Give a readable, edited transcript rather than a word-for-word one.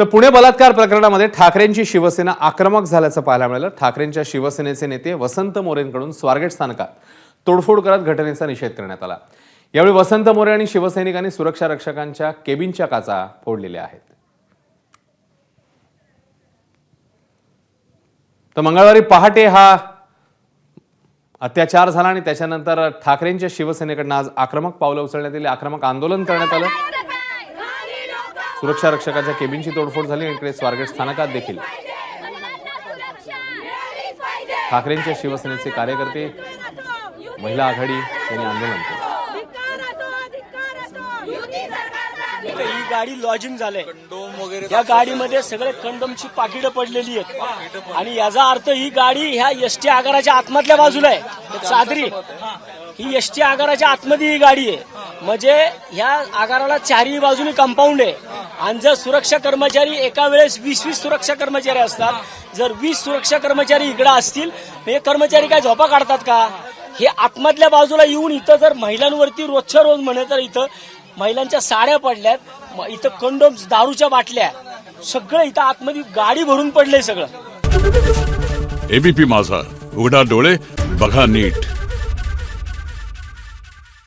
तर पुणे बलात्कार प्रकरणामध्ये ठाकरेंची शिवसेना आक्रमक झाल्याचं पाहायला मिळालं। ठाकरेंच्या शिवसेनेचे नेते वसंत मोरेंकडून स्वारगेट स्थानकात तोडफोड करत घटनेचा निषेध करण्यात आला। यावेळी वसंत मोरे आणि शिवसैनिकांनी सुरक्षा रक्षकांच्या केबिनच्या काचा फोडलेल्या आहेत। तर मंगळवारी पहाटे हा अत्याचार झाला आणि त्याच्यानंतर ठाकरेंच्या शिवसेनेकडून आज आक्रमक पावलं उचलण्यात आली, आक्रमक आंदोलन करण्यात आलं। सुरक्षा रक्षकाच्या केबिनची तोडफोड झाली आणि इकडे स्वारगेट स्थानकात देखील ठाकरेंच्या शिवसेनेचे कार्यकर्ते, महिला आघाडी यांनी आंदोलन केलं। ही गाडी लॉजिंग झालंय, या गाडीमध्ये सगळे कंडोमची पाकिटं पडलेली आहेत आणि याचा अर्थ ही गाडी ह्या एसटी आगाराच्या आतमधल्या बाजूला आहे। चादरी ही एसटी आगाराच्या आतमध्ये ही गाडी आहे, म्हणजे ह्या आगाराला चारही बाजूनी कंपाऊंड आहे आणि जर सुरक्षा कर्मचारी एका वेळेस 20-20 सुरक्षा कर्मचारी असतात, जर 20 सुरक्षा कर्मचारी इकडे असतील हे कर्मचारी काय झोपा काढतात का? हे आतमधल्या बाजूला येऊन इथं जर महिलांवरती रोजच्या रोज म्हणे तर इथं महिलांच्या साड्या पडल्यात, इथं कंडोम, दारूच्या बाटल्या, सगळं इथं आतमध्ये गाडी भरून पडलंय सगळं। एबीपी माझा, उघडा डोळे बघा नीट।